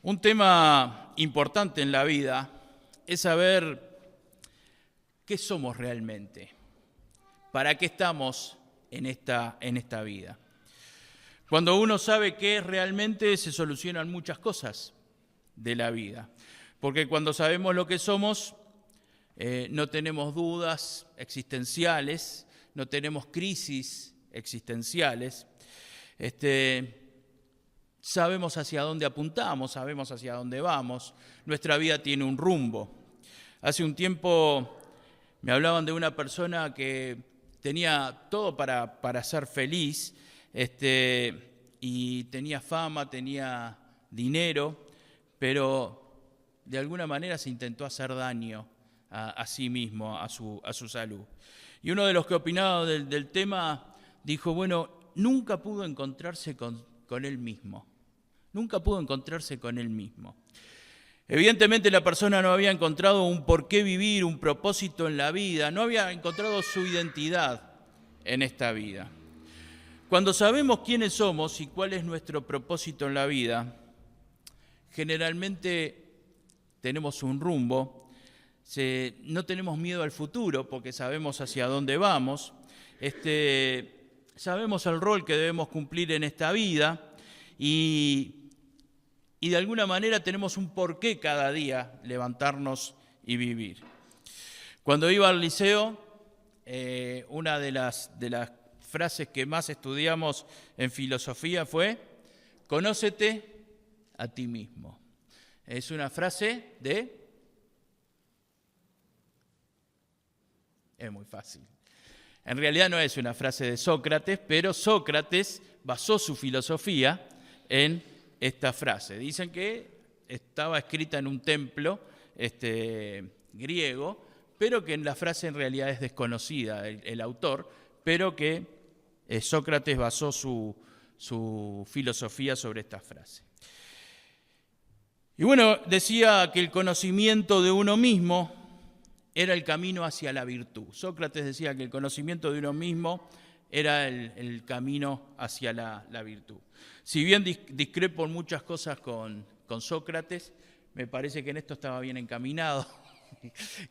Un tema importante en la vida es saber qué somos realmente, para qué estamos en esta vida. Cuando uno sabe qué es realmente, se solucionan muchas cosas de la vida, porque cuando sabemos lo que somos, no tenemos dudas existenciales, no tenemos crisis existenciales, sabemos hacia dónde apuntamos, sabemos hacia dónde vamos, nuestra vida tiene un rumbo. Hace un tiempo me hablaban de una persona que tenía todo para ser feliz, y tenía fama, tenía dinero, pero de alguna manera se intentó hacer daño a sí mismo, a su salud. Y uno de los que opinaba del tema dijo, bueno, nunca pudo encontrarse con él mismo. Nunca pudo encontrarse con él mismo. Evidentemente la persona no había encontrado un porqué vivir, un propósito en la vida, no había encontrado su identidad en esta vida. Cuando sabemos quiénes somos y cuál es nuestro propósito en la vida, generalmente tenemos un rumbo, no tenemos miedo al futuro porque sabemos hacia dónde vamos, sabemos el rol que debemos cumplir en esta vida y de alguna manera tenemos un porqué cada día levantarnos y vivir. Cuando iba al liceo, una de las frases que más estudiamos en filosofía fue, conócete a ti mismo. Es una frase es muy fácil. En realidad no es una frase de Sócrates, pero Sócrates basó su filosofía en esta frase. Dicen que estaba escrita en un templo griego, pero que en la frase en realidad es desconocida, el autor, pero que Sócrates basó su filosofía sobre esta frase. Y bueno, decía que el conocimiento de uno mismo era el camino hacia la virtud. Sócrates decía que el conocimiento de uno mismo era el camino hacia la virtud. Si bien discrepo en muchas cosas con Sócrates, me parece que en esto estaba bien encaminado,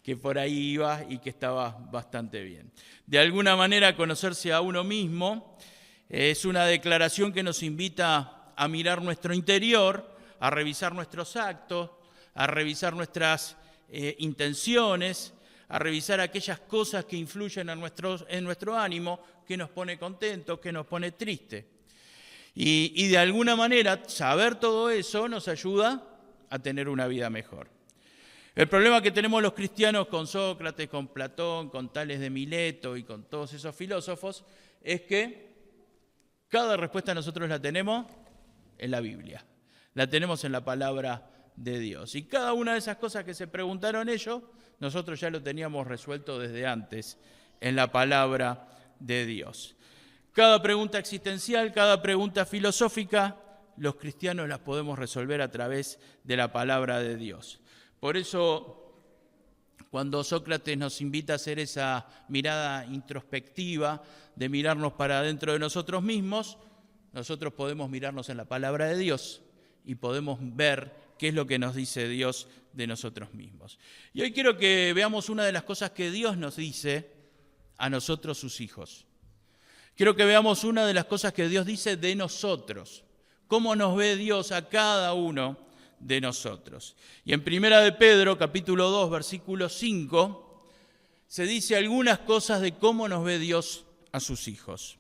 que por ahí iba y que estaba bastante bien. De alguna manera, conocerse a uno mismo es una declaración que nos invita a mirar nuestro interior, a revisar nuestros actos, a revisar nuestras intenciones, a revisar aquellas cosas que influyen en nuestro ánimo, que nos pone contentos, que nos pone tristes. Y de alguna manera, saber todo eso nos ayuda a tener una vida mejor. El problema que tenemos los cristianos con Sócrates, con Platón, con Tales de Mileto y con todos esos filósofos, es que cada respuesta nosotros la tenemos en la Biblia, la tenemos en la palabra de Dios. Y cada una de esas cosas que se preguntaron ellos, nosotros ya lo teníamos resuelto desde antes en la palabra de Dios. Cada pregunta existencial, cada pregunta filosófica, los cristianos las podemos resolver a través de la palabra de Dios. Por eso, cuando Sócrates nos invita a hacer esa mirada introspectiva, de mirarnos para adentro de nosotros mismos, nosotros podemos mirarnos en la palabra de Dios y podemos ver qué es lo que nos dice Dios de nosotros mismos. Y hoy quiero que veamos una de las cosas que Dios nos dice a nosotros, sus hijos. Quiero que veamos una de las cosas que Dios dice de nosotros, cómo nos ve Dios a cada uno de nosotros. Y en 1 de Pedro, capítulo 2, versículo 5, se dice algunas cosas de cómo nos ve Dios a sus hijos.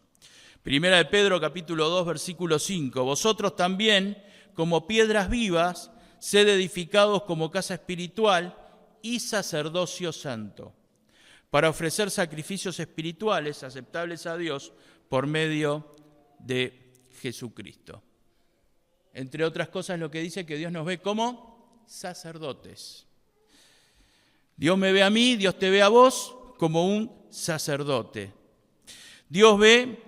1 de Pedro, capítulo 2, versículo 5, vosotros también, como piedras vivas, sed edificados como casa espiritual y sacerdocio santo, para ofrecer sacrificios espirituales aceptables a Dios por medio de Jesucristo. Entre otras cosas, lo que dice que Dios nos ve como sacerdotes. Dios me ve a mí, Dios te ve a vos como un sacerdote. Dios ve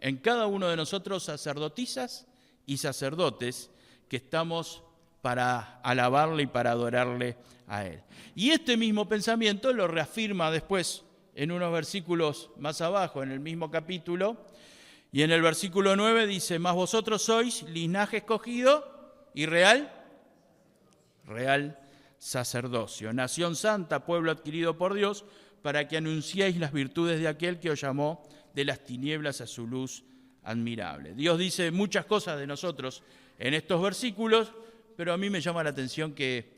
en cada uno de nosotros sacerdotisas y sacerdotes que estamos para alabarle y para adorarle a Él. Y este mismo pensamiento lo reafirma después en unos versículos más abajo, en el mismo capítulo, y en el versículo 9 dice, mas vosotros sois linaje escogido, y real sacerdocio. Nación santa, pueblo adquirido por Dios, para que anunciéis las virtudes de aquel que os llamó de las tinieblas a su luz admirable. Dios dice muchas cosas de nosotros en estos versículos, pero a mí me llama la atención que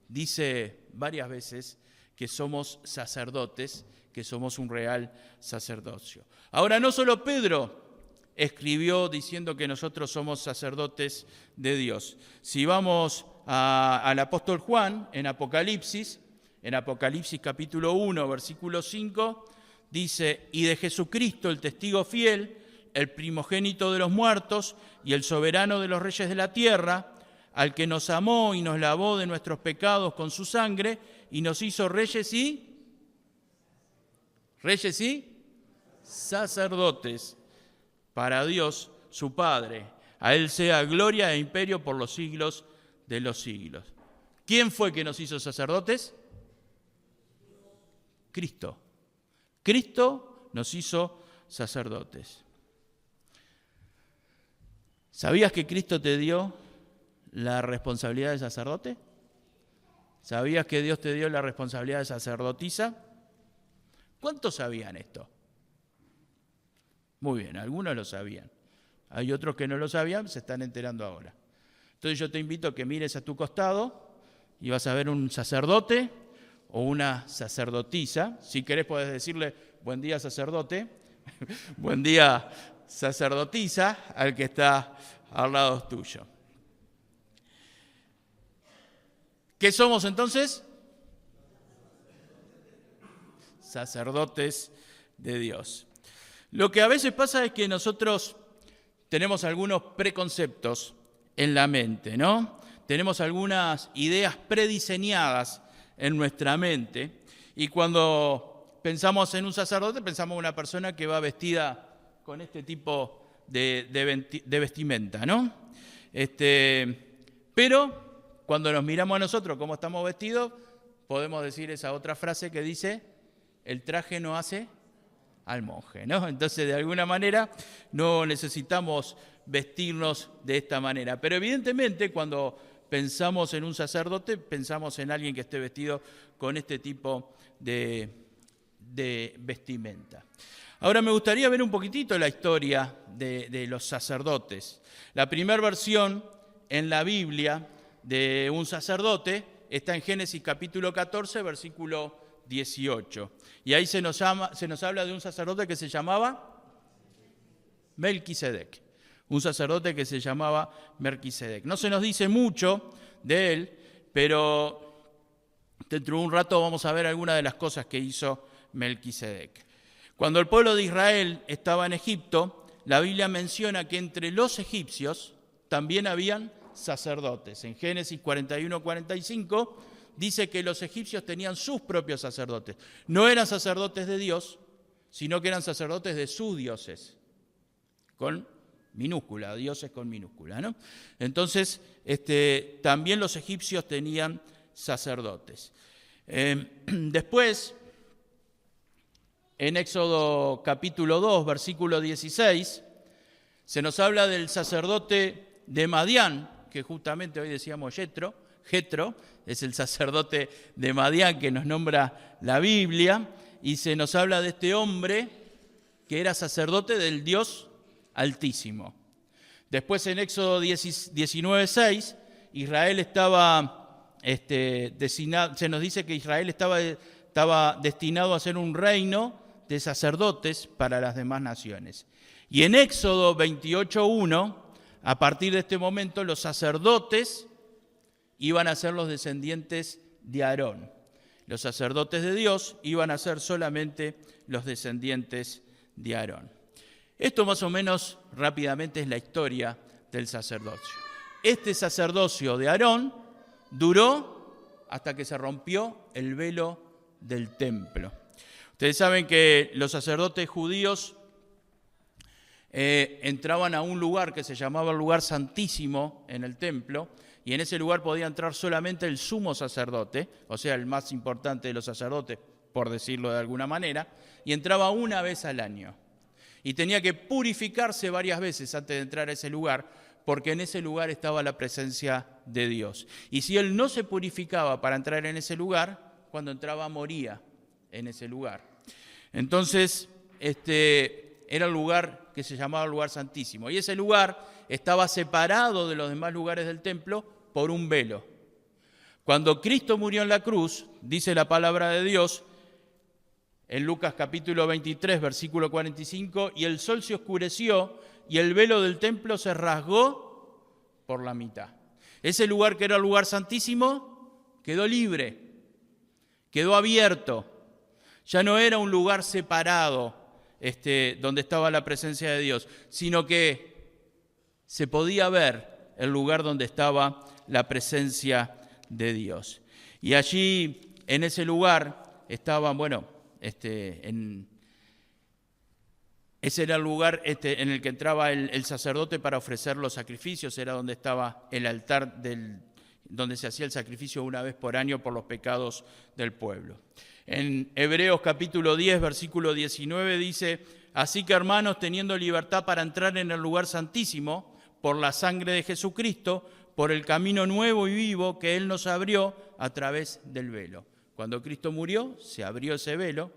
dice varias veces que somos sacerdotes, que somos un real sacerdocio. Ahora, no solo Pedro escribió diciendo que nosotros somos sacerdotes de Dios. Si vamos al apóstol Juan, en Apocalipsis capítulo 1, versículo 5, dice: y de Jesucristo, el testigo fiel, el primogénito de los muertos y el soberano de los reyes de la tierra, al que nos amó y nos lavó de nuestros pecados con su sangre y nos hizo reyes y sacerdotes para Dios su Padre. A Él sea gloria e imperio por los siglos de los siglos. ¿Quién fue que nos hizo sacerdotes? Cristo. Cristo nos hizo sacerdotes. ¿Sabías que Cristo te dio la responsabilidad de sacerdote? ¿Sabías que Dios te dio la responsabilidad de sacerdotisa? ¿Cuántos sabían esto? Muy bien, algunos lo sabían. Hay otros que no lo sabían, se están enterando ahora. Entonces yo te invito a que mires a tu costado y vas a ver un sacerdote o una sacerdotisa. Si querés podés decirle buen día sacerdote, buen día sacerdotisa al que está al lado tuyo. ¿Qué somos entonces? Sacerdotes de Dios. Lo que a veces pasa es que nosotros tenemos algunos preconceptos en la mente, ¿no? Tenemos algunas ideas prediseñadas en nuestra mente y cuando pensamos en un sacerdote pensamos en una persona que va vestida con este tipo de vestimenta, ¿no? Pero cuando nos miramos a nosotros cómo estamos vestidos, podemos decir esa otra frase que dice: el traje no hace al monje, ¿no? Entonces, de alguna manera, no necesitamos vestirnos de esta manera. Pero evidentemente, cuando pensamos en un sacerdote, pensamos en alguien que esté vestido con este tipo de vestimenta. Ahora me gustaría ver un poquitito la historia de los sacerdotes. La primera versión en la Biblia de un sacerdote está en Génesis capítulo 14, versículo 18. Y ahí se nos habla de un sacerdote que se llamaba Melquisedec. Un sacerdote que se llamaba Melquisedec. No se nos dice mucho de él, pero dentro de un rato vamos a ver algunas de las cosas que hizo Melquisedec. Cuando el pueblo de Israel estaba en Egipto, la Biblia menciona que entre los egipcios también habían sacerdotes. En Génesis 41-45 dice que los egipcios tenían sus propios sacerdotes. No eran sacerdotes de Dios, sino que eran sacerdotes de sus dioses, con minúscula, dioses con minúscula, ¿no? Entonces, también los egipcios tenían sacerdotes. Después, en Éxodo capítulo 2, versículo 16, se nos habla del sacerdote de Madián, que justamente hoy decíamos Jetro, es el sacerdote de Madián que nos nombra la Biblia, y se nos habla de este hombre que era sacerdote del Dios Altísimo. Después en Éxodo 19:6, Israel estaba destinado, se nos dice que Israel estaba destinado a ser un reino de sacerdotes para las demás naciones. Y en Éxodo 28:1, a partir de este momento, los sacerdotes iban a ser los descendientes de Aarón. Los sacerdotes de Dios iban a ser solamente los descendientes de Aarón. Esto más o menos rápidamente es la historia del sacerdocio. Este sacerdocio de Aarón duró hasta que se rompió el velo del templo. Ustedes saben que los sacerdotes judíos entraban a un lugar que se llamaba el lugar santísimo en el templo, y en ese lugar podía entrar solamente el sumo sacerdote, o sea, el más importante de los sacerdotes, por decirlo de alguna manera, y entraba una vez al año. Y tenía que purificarse varias veces antes de entrar a ese lugar, porque en ese lugar estaba la presencia de Dios. Y si él no se purificaba para entrar en ese lugar, cuando entraba moría en ese lugar. Entonces, era el lugar que se llamaba lugar santísimo. Y ese lugar estaba separado de los demás lugares del templo por un velo. Cuando Cristo murió en la cruz, dice la palabra de Dios, en Lucas capítulo 23, versículo 45, y el sol se oscureció y el velo del templo se rasgó por la mitad. Ese lugar que era el lugar santísimo quedó libre, quedó abierto. Ya no era un lugar separado donde estaba la presencia de Dios, sino que se podía ver el lugar donde estaba la presencia de Dios. Y allí, en ese lugar, estaban, ese era el lugar en el que entraba el sacerdote para ofrecer los sacrificios, era donde estaba el altar donde se hacía el sacrificio una vez por año por los pecados del pueblo. En Hebreos capítulo 10, versículo 19 dice, así que hermanos, teniendo libertad para entrar en el lugar santísimo, por la sangre de Jesucristo, por el camino nuevo y vivo que Él nos abrió a través del velo. Cuando Cristo murió, se abrió ese velo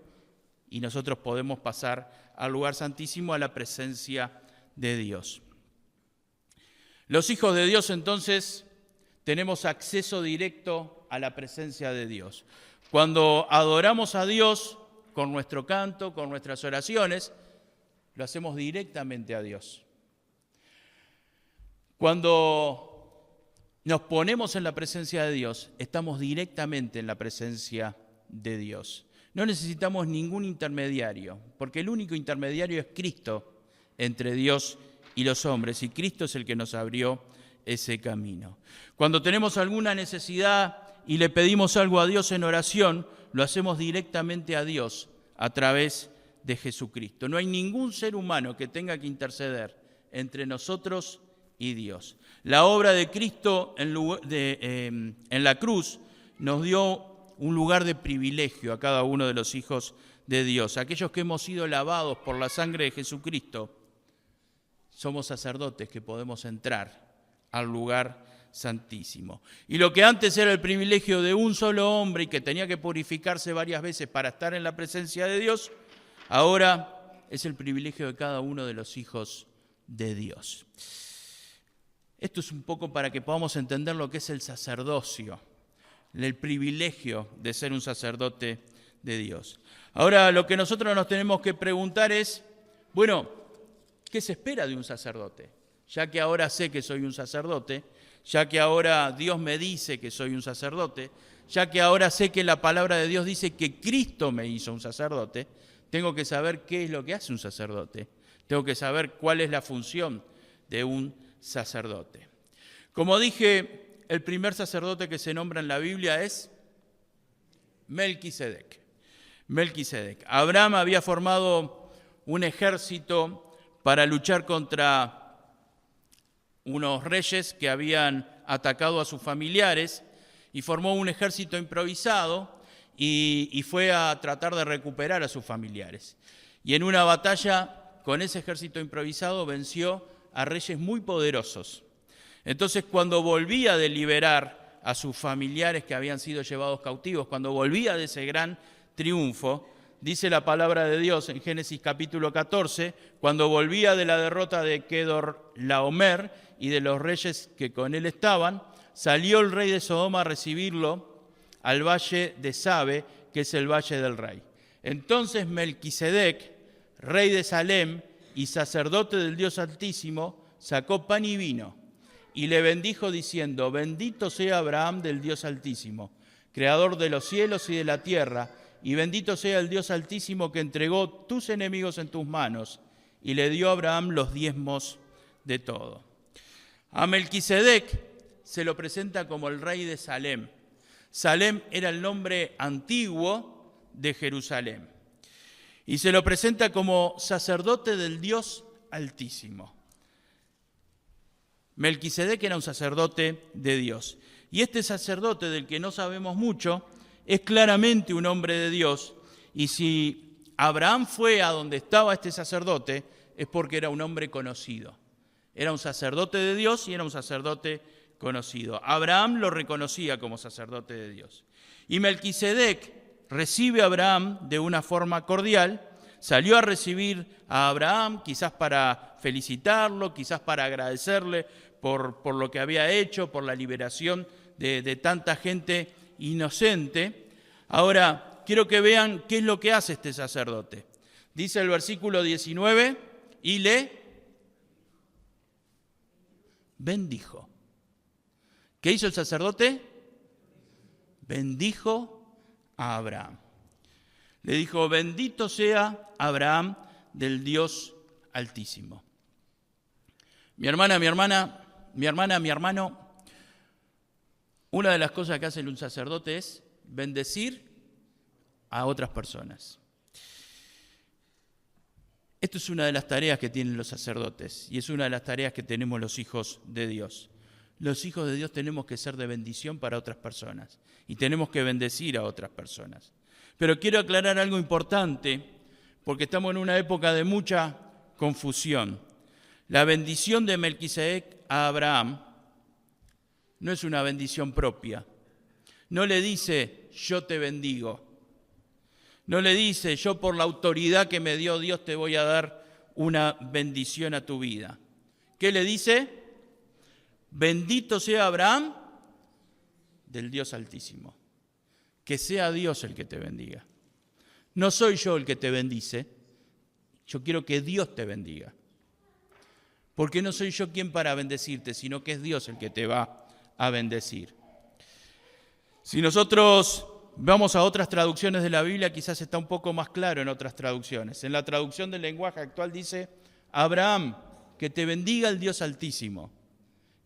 y nosotros podemos pasar al lugar santísimo, a la presencia de Dios. Los hijos de Dios, entonces, tenemos acceso directo a la presencia de Dios. Cuando adoramos a Dios con nuestro canto, con nuestras oraciones, lo hacemos directamente a Dios. Cuando nos ponemos en la presencia de Dios, estamos directamente en la presencia de Dios. No necesitamos ningún intermediario, porque el único intermediario es Cristo entre Dios y los hombres, y Cristo es el que nos abrió ese camino. Cuando tenemos alguna necesidad y le pedimos algo a Dios en oración, lo hacemos directamente a Dios a través de Jesucristo. No hay ningún ser humano que tenga que interceder entre nosotros y Dios. La obra de Cristo en la cruz nos dio un lugar de privilegio a cada uno de los hijos de Dios. Aquellos que hemos sido lavados por la sangre de Jesucristo, somos sacerdotes que podemos entrar al lugar santísimo. Y lo que antes era el privilegio de un solo hombre y que tenía que purificarse varias veces para estar en la presencia de Dios, ahora es el privilegio de cada uno de los hijos de Dios. Esto es un poco para que podamos entender lo que es el sacerdocio, el privilegio de ser un sacerdote de Dios. Ahora, lo que nosotros nos tenemos que preguntar es, ¿qué se espera de un sacerdote? Ya que ahora sé que soy un sacerdote, ya que ahora Dios me dice que soy un sacerdote, ya que ahora sé que la palabra de Dios dice que Cristo me hizo un sacerdote, tengo que saber qué es lo que hace un sacerdote. Tengo que saber cuál es la función de un sacerdote. Como dije, el primer sacerdote que se nombra en la Biblia es Melquisedec. Abraham había formado un ejército para luchar contra unos reyes que habían atacado a sus familiares y formó un ejército improvisado y fue a tratar de recuperar a sus familiares. Y en una batalla con ese ejército improvisado venció a reyes muy poderosos. Entonces, cuando volvía de liberar a sus familiares que habían sido llevados cautivos, cuando volvía de ese gran triunfo, dice la palabra de Dios en Génesis capítulo 14, cuando volvía de la derrota de Kedorlaomer y de los reyes que con él estaban, salió el rey de Sodoma a recibirlo al valle de Sabe, que es el valle del rey. Entonces Melquisedec, rey de Salem y sacerdote del Dios Altísimo, sacó pan y vino y le bendijo diciendo, bendito sea Abraham del Dios Altísimo, creador de los cielos y de la tierra, y bendito sea el Dios Altísimo que entregó tus enemigos en tus manos y le dio a Abraham los diezmos de todo. A Melquisedec se lo presenta como el rey de Salem. Salem era el nombre antiguo de Jerusalén. Y se lo presenta como sacerdote del Dios Altísimo. Melquisedec era un sacerdote de Dios. Y este sacerdote del que no sabemos mucho es claramente un hombre de Dios. Y si Abraham fue a donde estaba este sacerdote, es porque era un hombre conocido. Era un sacerdote de Dios y era un sacerdote conocido. Abraham lo reconocía como sacerdote de Dios. Y Melquisedec recibe a Abraham de una forma cordial, salió a recibir a Abraham, quizás para felicitarlo, quizás para agradecerle por lo que había hecho, por la liberación de tanta gente inocente. Ahora, quiero que vean qué es lo que hace este sacerdote. Dice el versículo 19, y le bendijo. ¿Qué hizo el sacerdote? Bendijo a Abraham. Le dijo, bendito sea Abraham del Dios Altísimo. Mi hermana, mi hermano, una de las cosas que hace un sacerdote es bendecir a otras personas. Esto es una de las tareas que tienen los sacerdotes y es una de las tareas que tenemos los hijos de Dios. Los hijos de Dios tenemos que ser de bendición para otras personas y tenemos que bendecir a otras personas. Pero quiero aclarar algo importante porque estamos en una época de mucha confusión. La bendición de Melquisedec a Abraham no es una bendición propia. No le dice, yo te bendigo. No le dice, yo por la autoridad que me dio Dios te voy a dar una bendición a tu vida. ¿Qué le dice? Bendito sea Abraham del Dios Altísimo. Que sea Dios el que te bendiga. No soy yo el que te bendice, yo quiero que Dios te bendiga. Porque no soy yo quien para bendecirte, sino que es Dios el que te va a bendecir. Si nosotros vamos a otras traducciones de la Biblia, quizás está un poco más claro en otras traducciones. En la traducción del lenguaje actual dice, Abraham, que te bendiga el Dios Altísimo.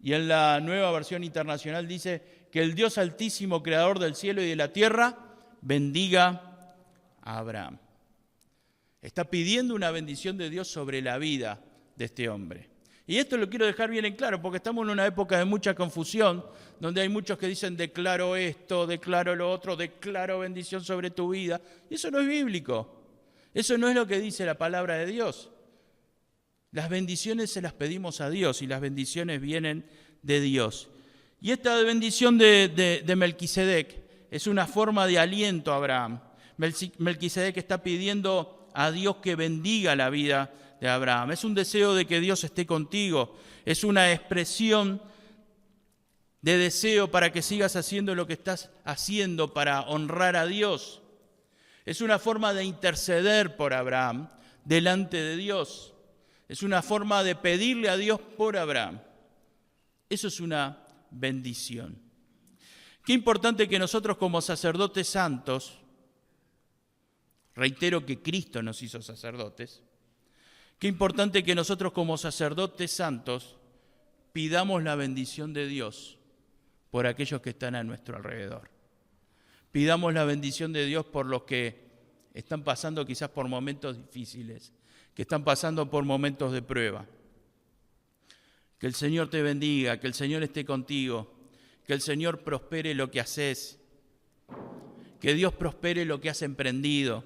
Y en la Nueva Versión Internacional dice que el Dios Altísimo, creador del cielo y de la tierra, bendiga a Abraham. Está pidiendo una bendición de Dios sobre la vida de este hombre. Y esto lo quiero dejar bien en claro, porque estamos en una época de mucha confusión, donde hay muchos que dicen, declaro esto, declaro lo otro, declaro bendición sobre tu vida. Y eso no es bíblico. Eso no es lo que dice la palabra de Dios. Las bendiciones se las pedimos a Dios y las bendiciones vienen de Dios. Y esta bendición de Melquisedec es una forma de aliento a Abraham. Melquisedec está pidiendo a Dios que bendiga la vida de Abraham. Es un deseo de que Dios esté contigo. Es una expresión de deseo para que sigas haciendo lo que estás haciendo para honrar a Dios. Es una forma de interceder por Abraham delante de Dios. Es una forma de pedirle a Dios por Abraham. Eso es una bendición. Qué importante que nosotros como sacerdotes santos, reitero que Cristo nos hizo sacerdotes, qué importante que nosotros como sacerdotes santos pidamos la bendición de Dios por aquellos que están a nuestro alrededor. Pidamos la bendición de Dios por los que están pasando quizás por momentos difíciles, que están pasando por momentos de prueba. Que el Señor te bendiga, que el Señor esté contigo, que el Señor prospere lo que haces, que Dios prospere lo que has emprendido.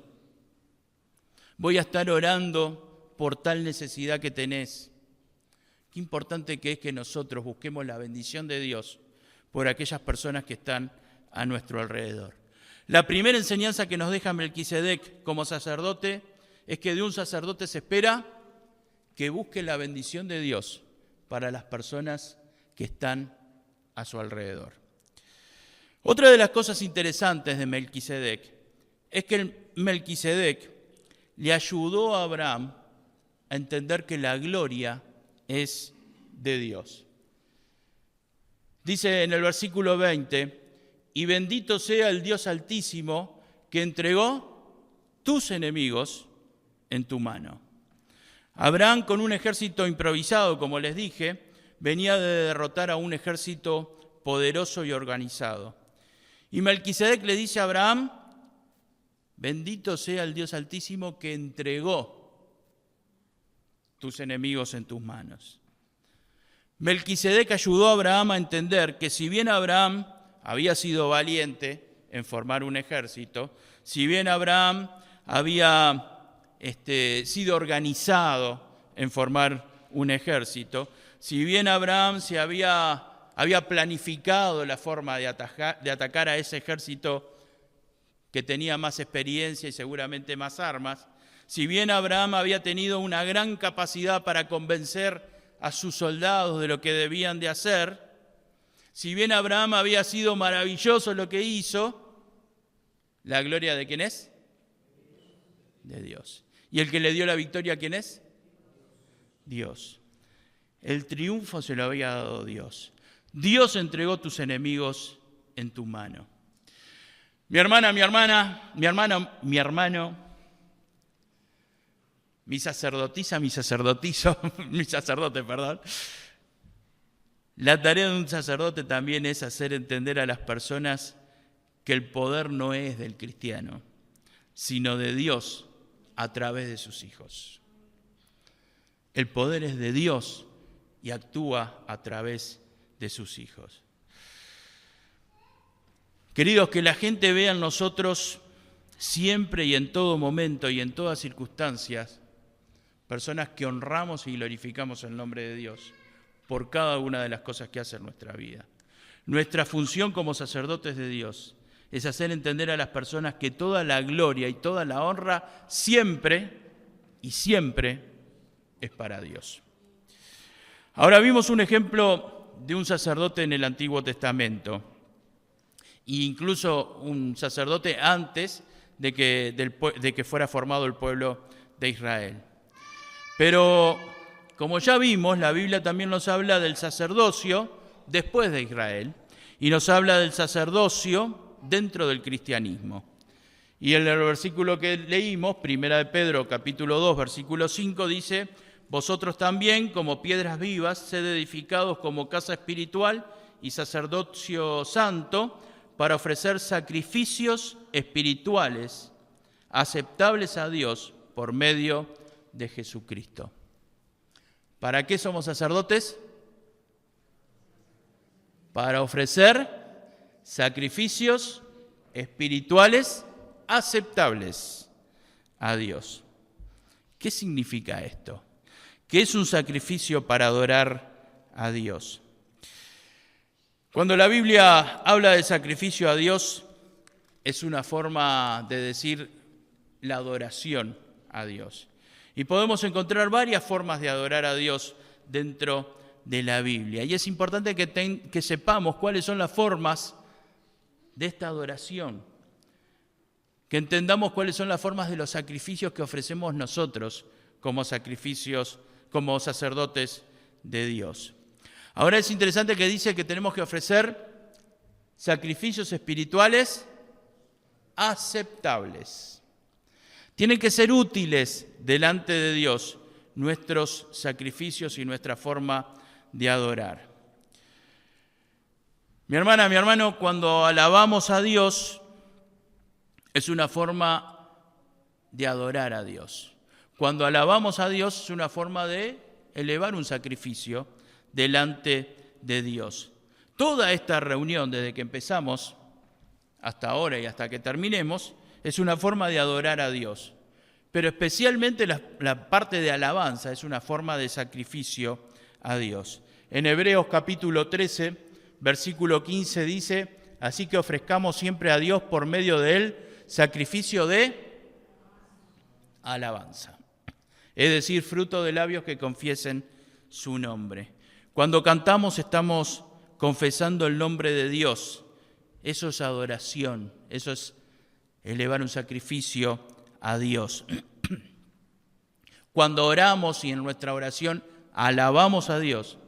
Voy a estar orando por tal necesidad que tenés. Qué importante que es que nosotros busquemos la bendición de Dios por aquellas personas que están a nuestro alrededor. La primera enseñanza que nos deja Melquisedec como sacerdote es que de un sacerdote se espera que busque la bendición de Dios para las personas que están a su alrededor. Otra de las cosas interesantes de Melquisedec es que Melquisedec le ayudó a Abraham a entender que la gloria es de Dios. Dice en el versículo 20, y bendito sea el Dios Altísimo que entregó tus enemigos en tu mano. Abraham, con un ejército improvisado, como les dije, venía de derrotar a un ejército poderoso y organizado. Y Melquisedec le dice a Abraham, bendito sea el Dios Altísimo que entregó tus enemigos en tus manos. Melquisedec ayudó a Abraham a entender que si bien Abraham había sido valiente en formar un ejército, si bien Abraham había sido organizado en formar un ejército, Si bien Abraham había planificado la forma de atacar a ese ejército que tenía más experiencia y seguramente más armas, si bien Abraham había tenido una gran capacidad para convencer a sus soldados de lo que debían de hacer, si bien Abraham había sido maravilloso lo que hizo, ¿la gloria de quién es? De Dios. ¿Y el que le dio la victoria quién es? Dios. El triunfo se lo había dado Dios. Dios entregó tus enemigos en tu mano. Mi hermana, mi hermano, mi sacerdotisa, mi sacerdote, perdón. La tarea de un sacerdote también es hacer entender a las personas que el poder no es del cristiano, sino de Dios a través de sus hijos. El poder es de Dios y actúa a través de sus hijos. Queridos, que la gente vea en nosotros siempre y en todo momento y en todas circunstancias personas que honramos y glorificamos el nombre de Dios por cada una de las cosas que hace en nuestra vida. Nuestra función como sacerdotes de Dios es hacer entender a las personas que toda la gloria y toda la honra siempre y siempre es para Dios. Ahora vimos un ejemplo de un sacerdote en el Antiguo Testamento, e incluso un sacerdote antes de que fuera formado el pueblo de Israel. Pero, como ya vimos, la Biblia también nos habla del sacerdocio después de Israel y nos habla del sacerdocio dentro del cristianismo. Y en el versículo que leímos, 1 de Pedro, capítulo 2, versículo 5, dice: vosotros también, como piedras vivas, sed edificados como casa espiritual y sacerdocio santo, para ofrecer sacrificios espirituales aceptables a Dios por medio de Jesucristo. ¿Para qué somos sacerdotes? Para ofrecer sacrificios espirituales aceptables a Dios. ¿Qué significa esto? ¿Qué es un sacrificio para adorar a Dios? Cuando la Biblia habla de sacrificio a Dios, es una forma de decir la adoración a Dios. Y podemos encontrar varias formas de adorar a Dios dentro de la Biblia. Y es importante que sepamos cuáles son las formas de esta adoración, que entendamos cuáles son las formas de los sacrificios que ofrecemos nosotros como sacerdotes de Dios. Ahora es interesante que dice que tenemos que ofrecer sacrificios espirituales aceptables. Tienen que ser útiles delante de Dios nuestros sacrificios y nuestra forma de adorar. Mi hermana, mi hermano, cuando alabamos a Dios, es una forma de adorar a Dios. Cuando alabamos a Dios, es una forma de elevar un sacrificio delante de Dios. Toda esta reunión, desde que empezamos hasta ahora y hasta que terminemos, es una forma de adorar a Dios. Pero especialmente la parte de alabanza es una forma de sacrificio a Dios. En Hebreos capítulo 13, versículo 15 dice: así que ofrezcamos siempre a Dios por medio de Él sacrificio de alabanza. Es decir, fruto de labios que confiesen su nombre. Cuando cantamos estamos confesando el nombre de Dios. Eso es adoración, eso es elevar un sacrificio a Dios. Cuando oramos y en nuestra oración alabamos a Dios,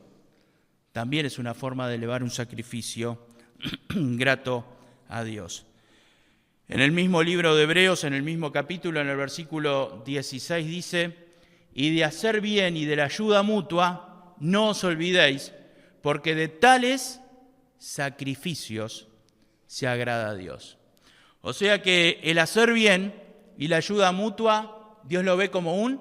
también es una forma de elevar un sacrificio grato a Dios. En el mismo libro de Hebreos, en el mismo capítulo, en el versículo 16 dice: y de hacer bien y de la ayuda mutua, no os olvidéis, porque de tales sacrificios se agrada a Dios. O sea que el hacer bien y la ayuda mutua, Dios lo ve como un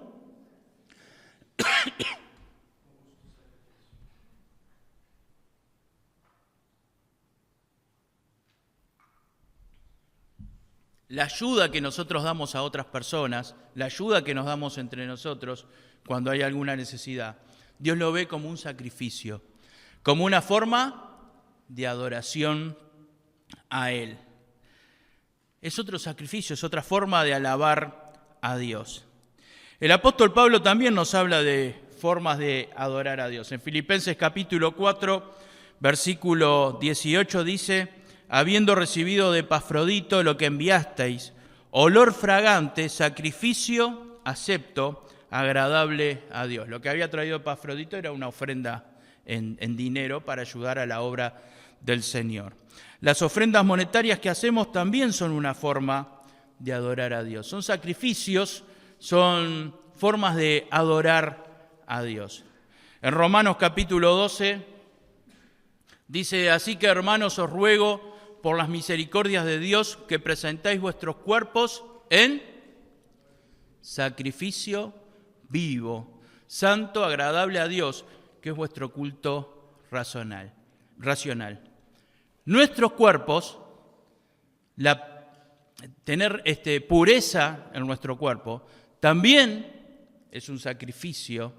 la ayuda que nosotros damos a otras personas, la ayuda que nos damos entre nosotros cuando hay alguna necesidad. Dios lo ve como un sacrificio, como una forma de adoración a Él. Es otro sacrificio, es otra forma de alabar a Dios. El apóstol Pablo también nos habla de formas de adorar a Dios. En Filipenses capítulo 4, versículo 18 dice: habiendo recibido de Epafrodito lo que enviasteis, olor fragante, sacrificio acepto, agradable a Dios. Lo que había traído Epafrodito era una ofrenda en dinero para ayudar a la obra del Señor. Las ofrendas monetarias que hacemos también son una forma de adorar a Dios. Son sacrificios, son formas de adorar a Dios. En Romanos capítulo 12 dice: así que, hermanos, os ruego por las misericordias de Dios que presentéis vuestros cuerpos en sacrificio vivo, santo, agradable a Dios, que es vuestro culto racional. Nuestros cuerpos, tener pureza en nuestro cuerpo, también es un sacrificio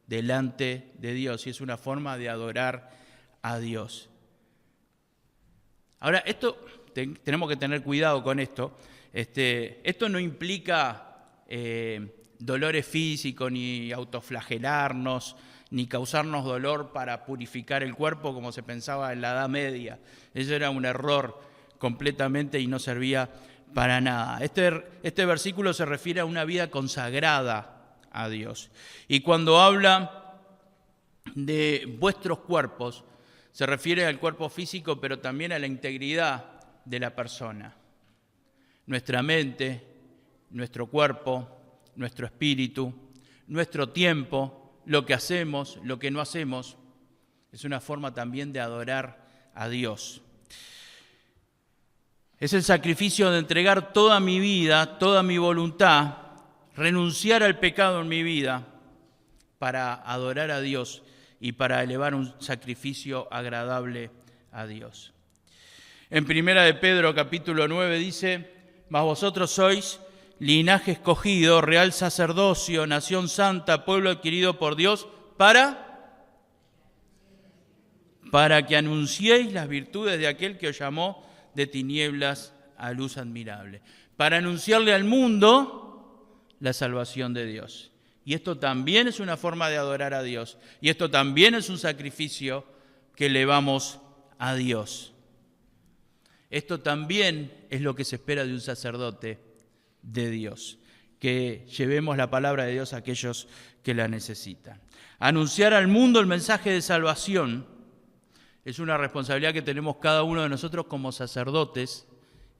delante de Dios y es una forma de adorar a Dios. Ahora, tenemos que tener cuidado con esto. Esto no implica dolores físicos, ni autoflagelarnos, ni causarnos dolor para purificar el cuerpo como se pensaba en la Edad Media. Eso era un error completamente y no servía para nada. Este versículo se refiere a una vida consagrada a Dios. Y cuando habla de vuestros cuerpos, se refiere al cuerpo físico, pero también a la integridad de la persona. Nuestra mente, nuestro cuerpo, nuestro espíritu, nuestro tiempo, lo que hacemos, lo que no hacemos, es una forma también de adorar a Dios. Es el sacrificio de entregar toda mi vida, toda mi voluntad, renunciar al pecado en mi vida para adorar a Dios y para elevar un sacrificio agradable a Dios. En Primera de Pedro capítulo 9 dice: mas vosotros sois linaje escogido, real sacerdocio, nación santa, pueblo adquirido por Dios, para que anunciéis las virtudes de aquel que os llamó de tinieblas a luz admirable. Para anunciarle al mundo la salvación de Dios. Y esto también es una forma de adorar a Dios. Y esto también es un sacrificio que elevamos a Dios. Esto también es lo que se espera de un sacerdote de Dios, que llevemos la palabra de Dios a aquellos que la necesitan. Anunciar al mundo el mensaje de salvación es una responsabilidad que tenemos cada uno de nosotros como sacerdotes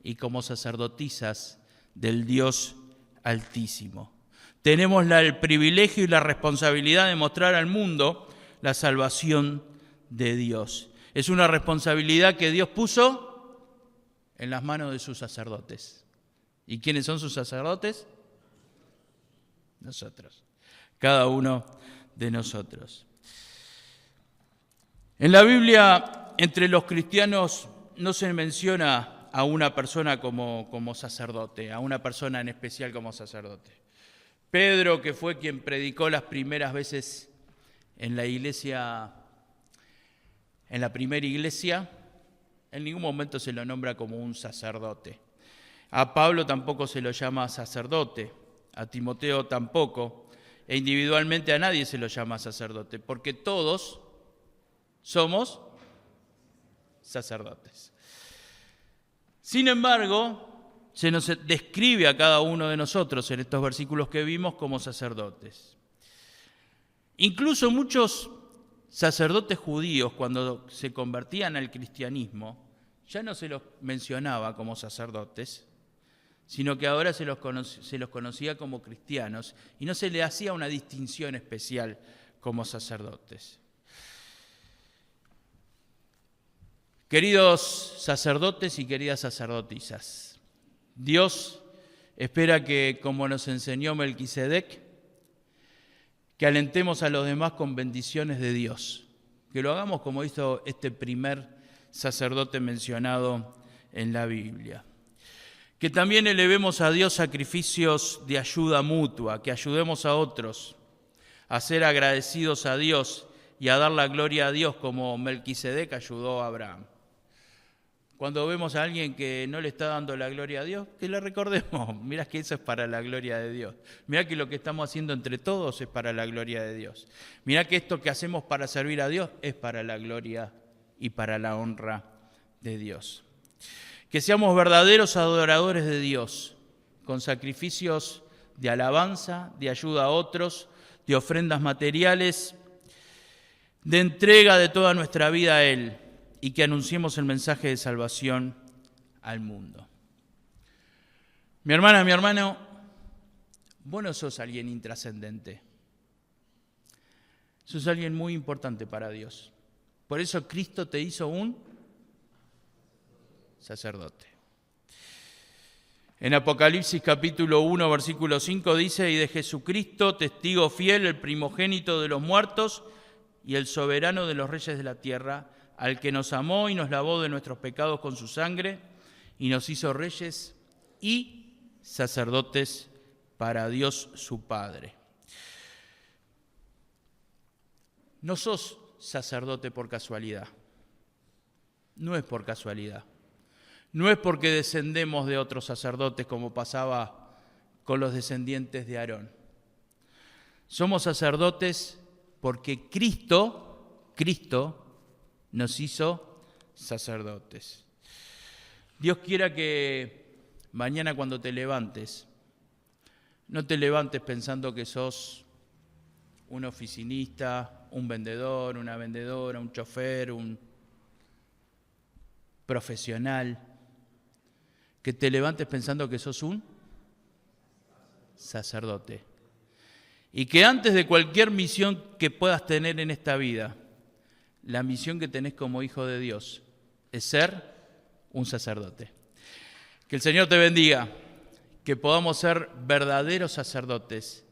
y como sacerdotisas del Dios Altísimo. Tenemos el privilegio y la responsabilidad de mostrar al mundo la salvación de Dios. Es una responsabilidad que Dios puso en las manos de sus sacerdotes. ¿Y quiénes son sus sacerdotes? Nosotros, cada uno de nosotros. En la Biblia, entre los cristianos, no se menciona a una persona como sacerdote, a una persona en especial como sacerdote. Pedro, que fue quien predicó las primeras veces en la iglesia, en la primera iglesia, en ningún momento se lo nombra como un sacerdote. A Pablo tampoco se lo llama sacerdote, a Timoteo tampoco, e individualmente a nadie se lo llama sacerdote, porque todos somos sacerdotes. Sin embargo, se nos describe a cada uno de nosotros en estos versículos que vimos como sacerdotes. Incluso muchos sacerdotes judíos, cuando se convertían al cristianismo, ya no se los mencionaba como sacerdotes, sino que ahora se los conocía como cristianos y no se le hacía una distinción especial como sacerdotes. Queridos sacerdotes y queridas sacerdotisas, Dios espera que, como nos enseñó Melquisedec, que alentemos a los demás con bendiciones de Dios, que lo hagamos como hizo este primer sacerdote mencionado en la Biblia. Que también elevemos a Dios sacrificios de ayuda mutua, que ayudemos a otros a ser agradecidos a Dios y a dar la gloria a Dios como Melquisedec ayudó a Abraham. Cuando vemos a alguien que no le está dando la gloria a Dios, que le recordemos, mirá que eso es para la gloria de Dios. Mirá que lo que estamos haciendo entre todos es para la gloria de Dios. Mirá que esto que hacemos para servir a Dios es para la gloria y para la honra de Dios. Que seamos verdaderos adoradores de Dios, con sacrificios de alabanza, de ayuda a otros, de ofrendas materiales, de entrega de toda nuestra vida a Él, y que anunciemos el mensaje de salvación al mundo. Mi hermana, mi hermano, vos no sos alguien intrascendente. Sos alguien muy importante para Dios. Por eso Cristo te hizo un sacerdote. En Apocalipsis capítulo 1, versículo 5 dice: y de Jesucristo, testigo fiel, el primogénito de los muertos y el soberano de los reyes de la tierra, al que nos amó y nos lavó de nuestros pecados con su sangre y nos hizo reyes y sacerdotes para Dios su Padre. No sos sacerdote por casualidad. No es por casualidad. No es porque descendemos de otros sacerdotes como pasaba con los descendientes de Aarón. Somos sacerdotes porque Cristo nos hizo sacerdotes. Dios quiera que mañana cuando te levantes, no te levantes pensando que sos un oficinista, un vendedor, una vendedora, un chofer, un profesional. Que te levantes pensando que sos un sacerdote. Y que antes de cualquier misión que puedas tener en esta vida, la misión que tenés como hijo de Dios es ser un sacerdote. Que el Señor te bendiga, que podamos ser verdaderos sacerdotes,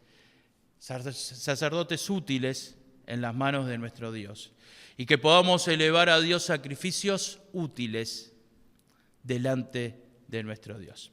sacerdotes útiles en las manos de nuestro Dios, y que podamos elevar a Dios sacrificios útiles delante de nuestro Dios.